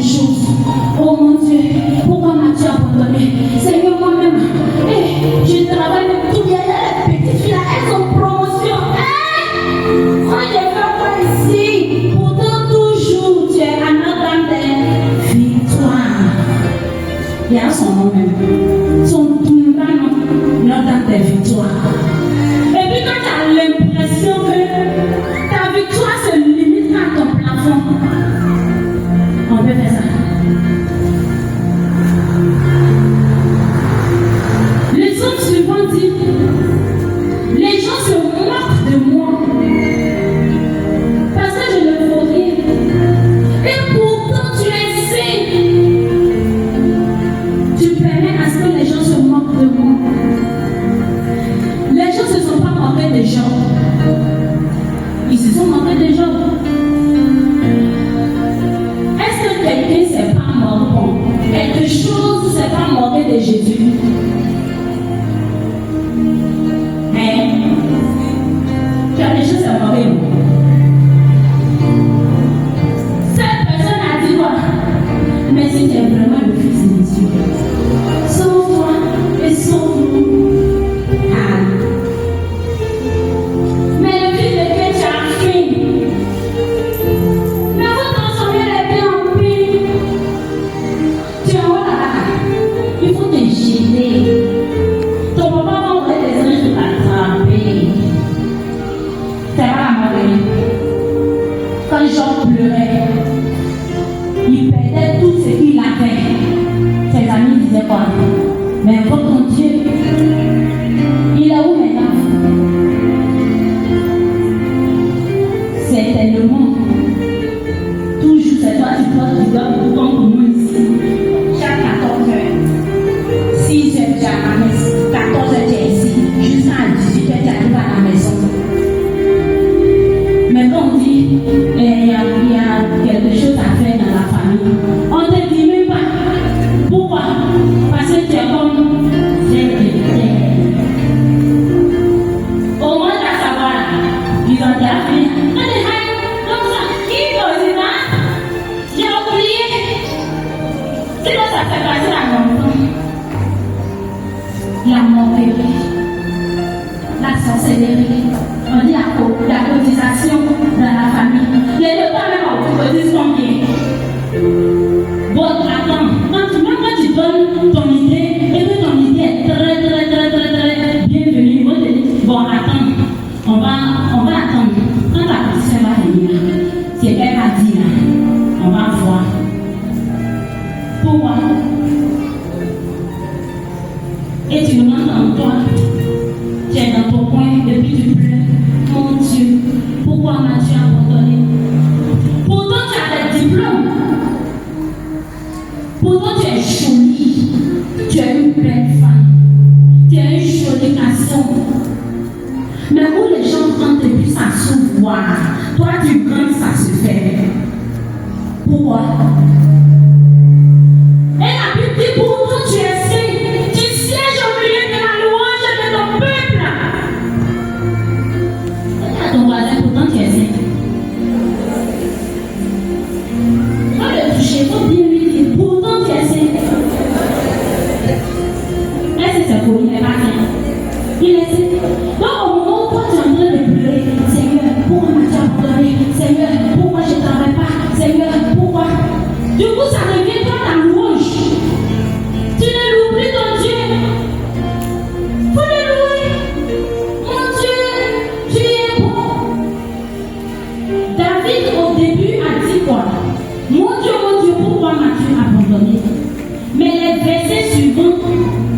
choses. Oh mon Dieu, pourquoi m'as-tu abandonné? Seigneur, moi-même, je travaille avec tout derrière les petites filles là, elles ont promotion. Moi, je fais quoi ici? Pourtant, toujours, tu es à notre des victoires. Il y a son nom même. Son nom, notre des victoires. Et puis, quand tu as l'impression que ta victoire se limite à ton plafond, on peut faire ça. Le psaume suivant dit: les gens se moquent de moi parce que je ne vaux rien. Et pourtant tu es saint. Tu permets à ce que les gens se moquent de moi. Les gens ne se sont pas moqués des gens. Ils se sont moqués des gens. Est-ce que quelqu'un ne s'est pas moqué? Quelque chose ne s'est pas moqué de Jésus? Quelque chose s'est moqué de moi. Cette personne a dit quoi? Mais si tu es vraiment le Fils de Dieu, sauve-toi et sauve-nous. Mais le Fils de Dieu, tu as faim. Mais vous transformez les biens en pain. Tu es en haut là-bas. Il faut te gêner. Ton papa va envoyer des anges pour t'attraper. C'est pas la mort. Quand Jean pleurait, il perdait tout ce qu'il avait. Ses amis disaient quoi? Mais votre Dieu, il est où maintenant? C'était le monde. Toujours, c'est toi qui dois beaucoup comme pour nous ici. Chaque 14 heures, 6 heures, tu as la messe. 14 heures, tu es ici. Jusqu'à 18 heures, tu arrives à la maison. Mais quand on dit il y a quelque chose à faire dans la famille, on ne te dit même pas. Pourquoi? Parce que tu es comme secrétaire. Au moins, à savoir, ils ont déjà fait. Comme ça, qui doit là? J'ai oublié. C'est quoi ça fait passer la montagne? La moquerie, la sorcellerie, on dit la cotisation dans la famille. Les deux pas même on cotise combien? Bon, attends, quand tu donnes ton idée, et que ton idée est très bienvenue, on te dit, bon, attends, on va attendre. Quand ta cotisation va venir, c'est qu'elle va dire, on va voir. Pourquoi? Et tu rentres en toi, tu es dans ton coin depuis tu pleures. Mon Dieu, pourquoi m'as-tu abandonné? Pourtant tu as des diplômes. Pourtant tu es jolie. Tu es une belle femme. Tu es une jolie garçon. Mais où les gens rentrent et puis ça s'ouvre, toi tu gagnes, ça se fait. Pourquoi? Et la Bible dit pourtant tu es saint. Tu sièges au milieu de la louange de ton peuple. Et à ton voisin, pourtant tu es saint. Quand le toucher, il faut bien lui dire pourtant tu es saint. Est-ce que c'est pour lui? Il n'est pas saint. Il est saint. Donc au moment où toi tu es en train de pleurer, Seigneur, pourquoi m'as-tu abandonné? Seigneur, pourquoi je ne travaille pas? Seigneur, pourquoi? Du coup, ça devient toi ta louange. Tu ne loues plus ton Dieu. Faut le louer. Mon Dieu, tu es bon. David, au début, a dit quoi? Mon Dieu, pourquoi m'as-tu abandonné? Mais les versets suivants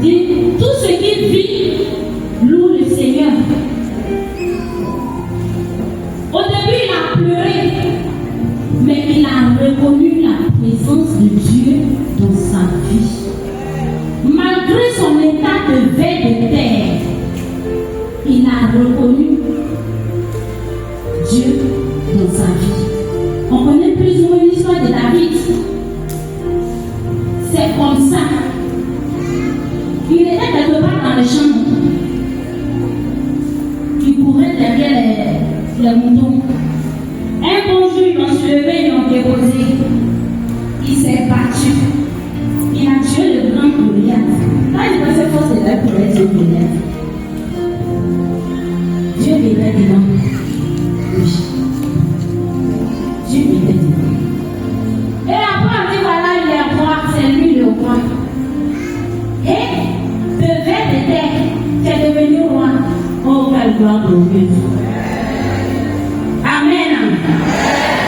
disent tout ce qui vit loue le Seigneur. Au début, il a pleuré, mais il a reconnu la présence de Dieu dans sa vie. Malgré son état de veille de terre, il a reconnu Dieu dans sa vie. On connaît plus ou moins l'histoire de David. C'est comme ça. Il était quelque part dans les champs. Il courait derrière les moutons. Un bon jour, ils l'ont soulevé, ils l'ont déposé. Il s'est gloire glorieuse. Amen.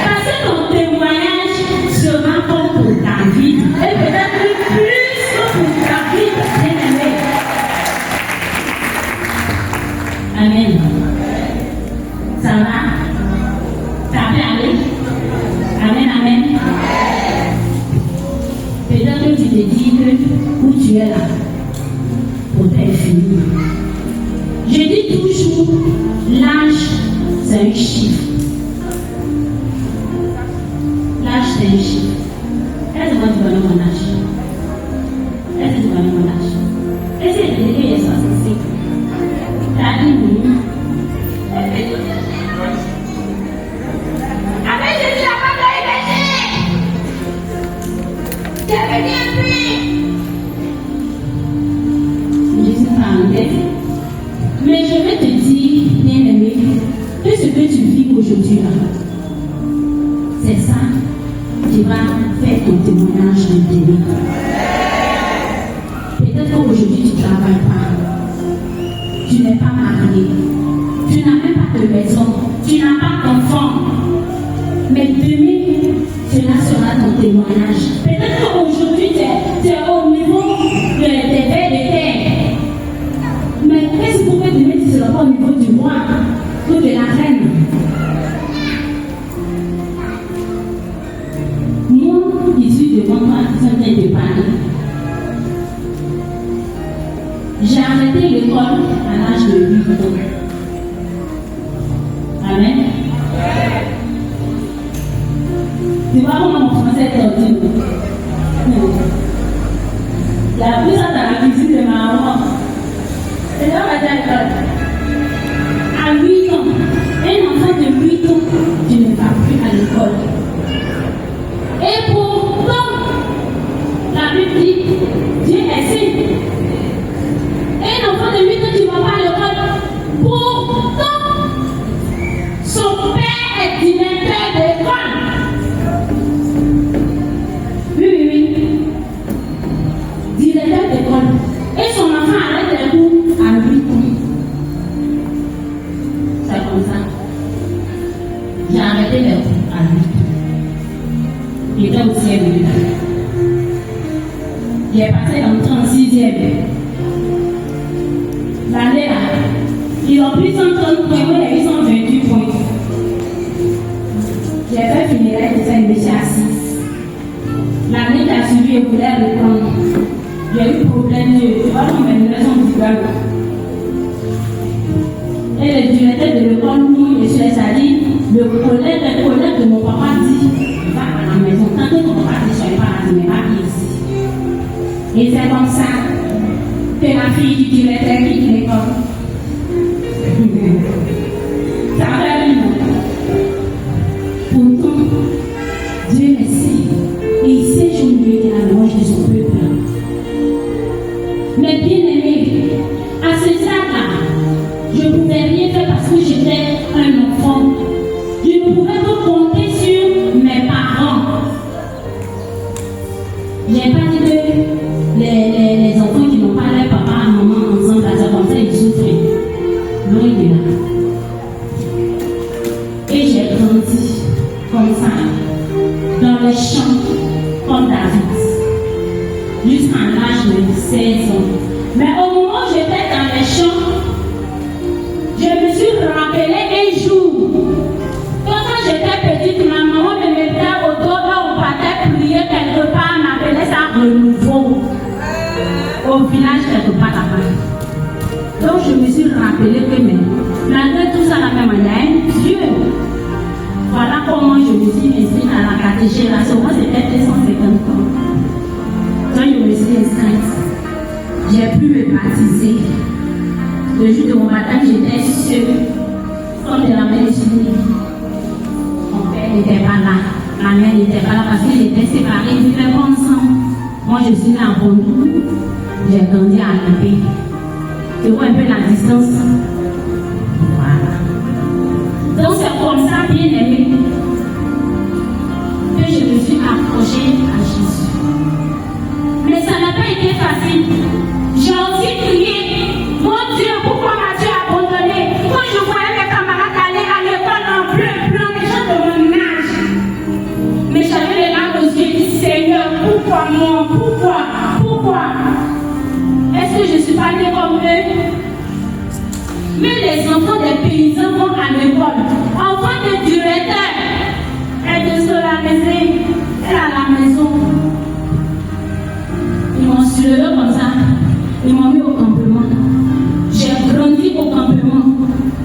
Parce que ton témoignage sera comme pour David. Et peut-être plus que pour David, bien-aimé. Amen. Ça va? Ça peut aller? Amen, amen. Peut-être que tu te dis que où tu es là, pour t'être fini. Je dis toujours, l'âge, c'est un chiffre. L'âge, c'est un chiffre. Est-ce que moi, tu connais mon âge? Est-ce que tu connais mon âge? Est-ce que tu dis qu'il est sorti? T'as dit oui. Avec Jésus, la femme de l'évêché. J'avais bien pris. Jésus parlait. Mais je vais te dire, bien-aimé, que ce que tu vis aujourd'hui là, c'est ça qui va faire ton témoignage de télé. Peut-être qu'aujourd'hui tu ne travailles pas, tu n'es pas marié, tu n'as même pas de maison, tu n'as pas d'enfant. Mais demain, cela sera ton témoignage. Peut-être qu'aujourd'hui tu es au niveau des vers de terre. Mais qu'est-ce que vous pouvez demain si ce n'est pas au niveau du roi ou de la reine? Moi, je suis devant toi en train de parler. J'ai arrêté l'école à l'âge de 8 ans. Amen. Tu vois comment mon français est tordu? Il a pris ça dans la cuisine de ma maman. Et là, on va dire à 8 ans, un enfant de 8 ans, tu ne vas plus à l'école. Et pourtant, la Bible dit, Dieu est saint. Un enfant de 8 ans qui ne va pas à l'école, pourtant, son père est directeur d'école. Oui. Directeur d'école. Et son enfant arrête les cours à 8 ans. C'est comme ça. J'ai arrêté les cours à 8 ans. Il était au CM2. J'ai passé en 36e. L'année là, ils ont pris 130 points, moi j'ai eu 128 points. J'ai fait finir de Saint-Michel à 6. L'année qui a suivi, je voulais reprendre. J'ai eu problème de voir une maison du ballon. Et le directeur de l'école, où je suis allée, le collègue de mon papa dit, va à la maison, tant que ton papa ne soit pas là, tu n'es pas ici. Et c'est comme ça que ma fille du directeur quitte l'école. Ça va bien. Pourtant, Dieu merci. Et il sait jongler la louange de son peuple. Mais bien aimé, à ce stade-là, je ne pouvais rien faire parce que j'étais un enfant. Je ne pouvais pas compter sur mes parents. Je n'ai pas dit que les enfants qui n'ont pas leur papa et maman ensemble, comme ça, ils souffrent. Loin de là. Et j'ai grandi comme ça, dans les champs, comme David, jusqu'à l'âge de 16 ans. Mais au moment où j'étais dans les champs, je me suis rappelé un jour, quand j'étais petite, ma maman me mettait au dos, là on partait prier quelque part, on appelait ça renouveau, au village quelque part là-bas. Donc je me suis rappelé que malgré tout ça, la même manière, Dieu. Voilà comment je me suis inscrite à la catéchisation. Moi, c'était 250 ans. Quand je me suis inscrite, j'ai pu me baptiser. Le jour de mon baptême, j'étais seule. Comme de la mère de Julie. Mon père n'était pas là. Ma mère n'était pas là parce qu'ils étaient séparés. Ils vivaient pas ensemble. Moi, je suis née à Bondou. J'ai grandi à Alpé. Tu vois un peu la distance. Voilà. Donc c'est comme ça, bien aimé, que je me suis accrochée à Jésus. Mais ça n'a pas été facile. J'ai aussi prié, mon Dieu, pourquoi m'as-tu abandonné? Quand les enfants des paysans vont à l'école. Enfants des directeurs. Elle est de la maison. Elle est à la maison. Ils m'ont soulevé comme ça. Ils m'ont mis au campement. J'ai grandi au campement.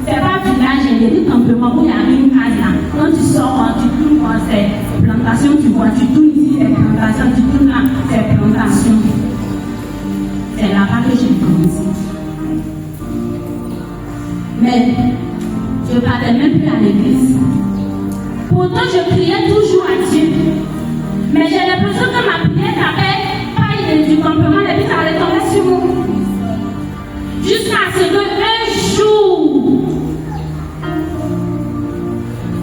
C'est pas village, il y a des campements où il y a une case là. Quand tu sors, tu tournes dans ces plantations, tu vois, tu tournes ici, ces plantations, tu tournes là, ces plantations. C'est là-bas que j'ai grandi. Mais je ne partais même plus à l'église. Pourtant, je priais toujours à Dieu. Mais j'ai l'impression que ma prière n'avait pas été du campement et puis ça allait tomber sur moi. Jusqu'à ce qu'un jour,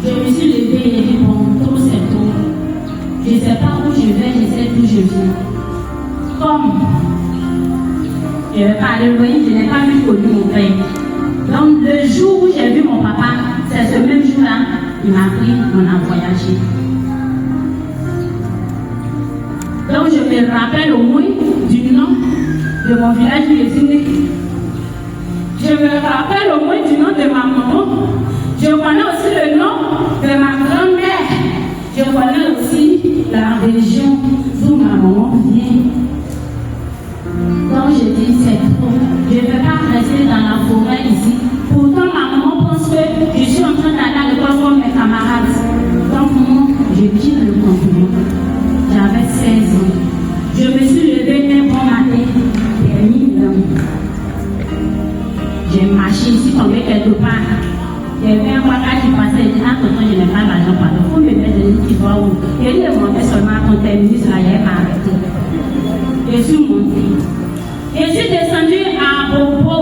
je me suis levée et dit, bon, trop c'est trop. Je ne sais pas où je vais, je sais d'où je viens. Comme je ne vais pas aller loin, je n'ai pas vu connu mon père. Donc le jour où j'ai vu mon papa, c'est ce même jour-là, il m'a pris, on a voyagé. Donc je me rappelle au moins du nom de mon village où je suis né. Je me rappelle au moins du nom de ma maman. Je connais aussi le nom de ma grand-mère. Je connais aussi la région d'où ma maman vient. Donc je dis c'est trop. Je ne vais pas rester dans la forêt ici. Pourtant ma maman pense que je suis en train d'aller à l'école comme mes camarades. Donc moi, je quitte le campement. J'avais 16 ans. Je me suis levée un bon matin. J'ai mis j'ai marché ici tombé quelque part. Il y avait un voiture qui passait. Il dit, ah, tonton, je n'ai pas l'argent, pardon. Il faut me mettre de qui voit où. Il dit, monter seulement à ton terminus, là, il n'y avait pas arrêté. Je suis montée. Je suis descendue à Bobo.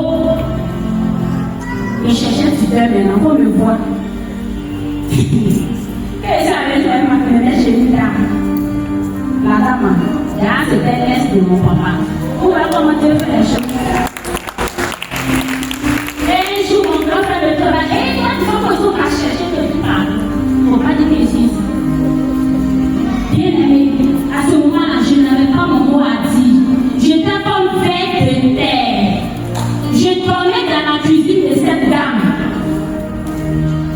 Je cherchais du père maintenant, il faut me voir. Et j'avais fait ma première chez lui là. La dame, là, c'était l'est de mon papa. Où est comment Dieu fait les choses? Mon grand frère de travail, et toi, tu vas toujours à chercher que tu parles. Il ne faut pas dire que je suis ici. Bien aimé, à ce moment-là, je n'avais pas mon mot à dire. J'étais comme veille de terre. Je dormais dans la cuisine de cette dame.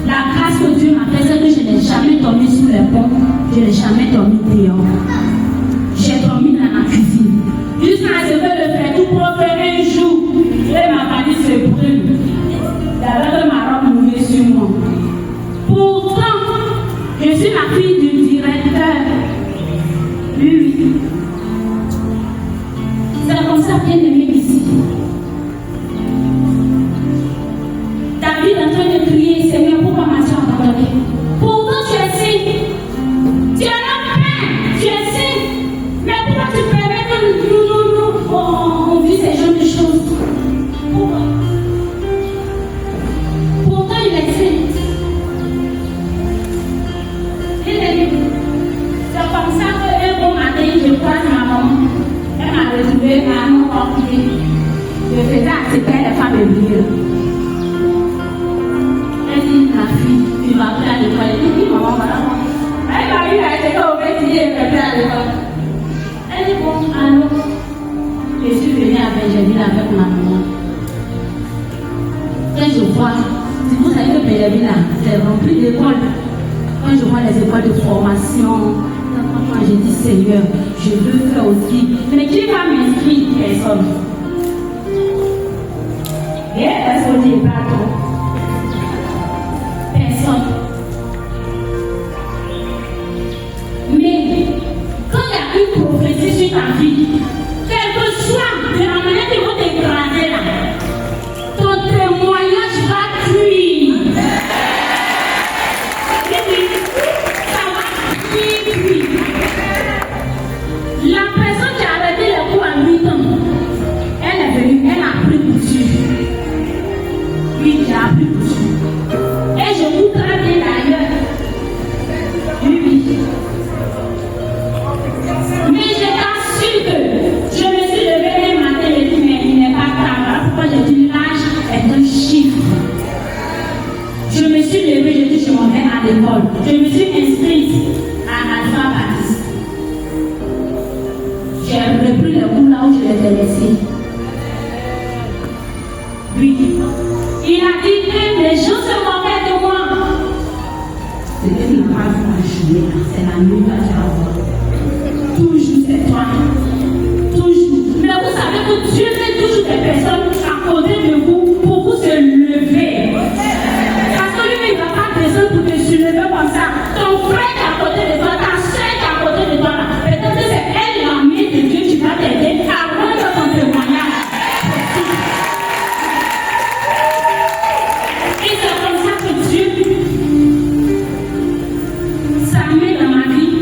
La grâce que Dieu m'a fait, c'est que je n'ai jamais dormi sous les ponts. Je n'ai jamais dormi dehors. J'ai dormi dans la cuisine. Jusqu'à ce que le frère tout profère un jour, et ma famille se brûle. D'abord, ma robe mouillée sur moi. Pourtant, je suis la fille du directeur. Oui. C'est comme ça bien aimé ici. David est en train de crier, Seigneur, pourquoi m'as-tu abandonné? Pourtant, tu es signe. Tu es notre père. Tu es signe. Mais pourquoi tu permets que on vit ces genres de choses? Pourquoi? Pourtant, il est signe. C'est comme ça qu'un bon matin, je croise ma maman. Elle m'a retrouvé à mon portier. Je faisais accepter les femmes hébreues. Elle dit, ma fille, tu vas plus à l'école. Elle dit, maman, voilà. Elle m'a eu à l'école au petit et elle m'a plus à l'école. Elle dit, bon, allô. Je suis venue avec Benjamin avec ma maman. Quand je vois, si vous savez que Benjamin là, c'est rempli d'écoles. Quand je vois les écoles de formation, quand je dis Seigneur, je veux faire aussi. Mais qui va m'inscrire? Personne. Et est-ce qu'on dit pas trop? Personne. Mais quand il y a une prophétie sur ta vie, quel que soit de la manière qu'ils vont t'écraser là, ton témoignage va cuire. Ça va cuire. La personne qui a arrêté les cours à 8 ans, elle est venue, elle a appris couture. Oui, j'ai appris couture. Et je vous très bien d'ailleurs. Oui. Mais je t'assure que je me suis levée un matin et dit, mais il n'est pas grave. Pourquoi je dis l'âge est un chiffre? Je me suis levée, je dis, je m'en vais à l'école. Je me suis inscrite à Alpha Baptiste. J'ai repris le cours là où je l'ai laissé. Oui. Il a dit continuer. C'est la nuit que tu as envoyé. Toujours c'est toi. Toujours. Mais vous savez que Dieu met toujours des personnes à côté de vous pour vous se lever. Parce que lui, il ne va pas besoin pour te soulever comme ça. Ton frère qui est à côté de toi, ta soeur qui est à côté de toi, peut-être que c'est elle la main de Dieu qui va t'aider à rendre ton témoignage. Et c'est comme ça que Dieu, sa main dans ma vie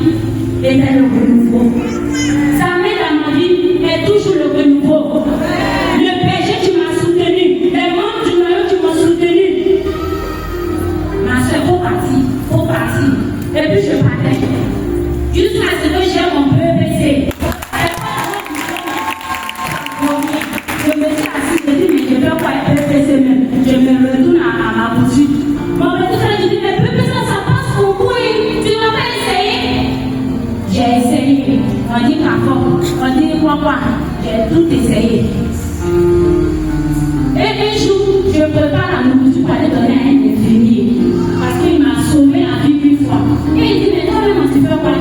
était le renouveau. Sa main dans ma vie est toujours le renouveau. Le péché qui m'a soutenu, les membres du noyau qui m'ont soutenu. Ma soeur, faut partir. Et puis je partais. Jusqu'à ce que j'ai mon BEPC. Je me suis assise, je dis, mais je vais pas être BEPC même. Je me retourne à ma boutique. Mon médecin, je dis, mais BEPC, ça passe au bout. Tu n'as pas essayé? J'ai essayé. On dit d'accord. On dit quoi? J'ai tout essayé. Et un jour, je prépare la nourriture pour aller donner à un infirmier. Parce qu'il m'a sauvé la vie une fois. Et il dit, mais toi-même, tu fais quoi?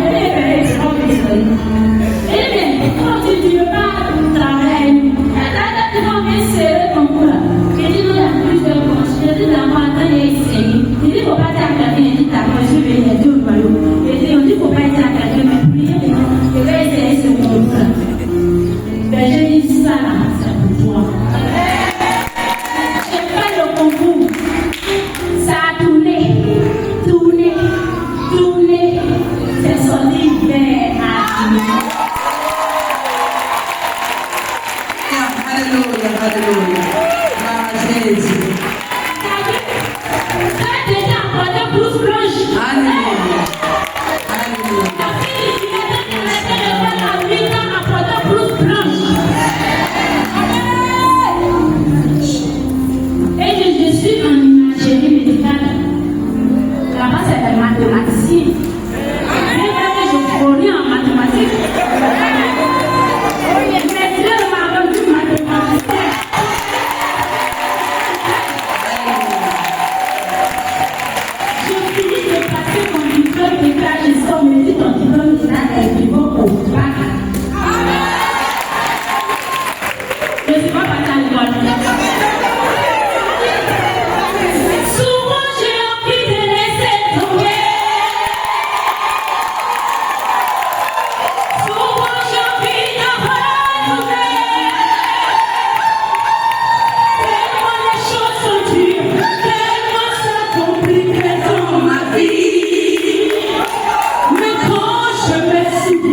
Et bien, quand tu ne veux pas travailler, tu vas bien serrer ton cou là. Il dit, non, il y a plus de poches. Je dis, d'abord, attends, il a essayé. Il dit, il ne faut pas dire à quelqu'un, il dit, d'accord, je vais aider au royaume. Il dit, on dit, il ne faut pas dire à quelqu'un, mais prier, je vais essayer ce concours-là. Ben, j'ai dit ça là, c'est pour toi. J'ai fait le concours. Ça a tourné. C'est sorti vers la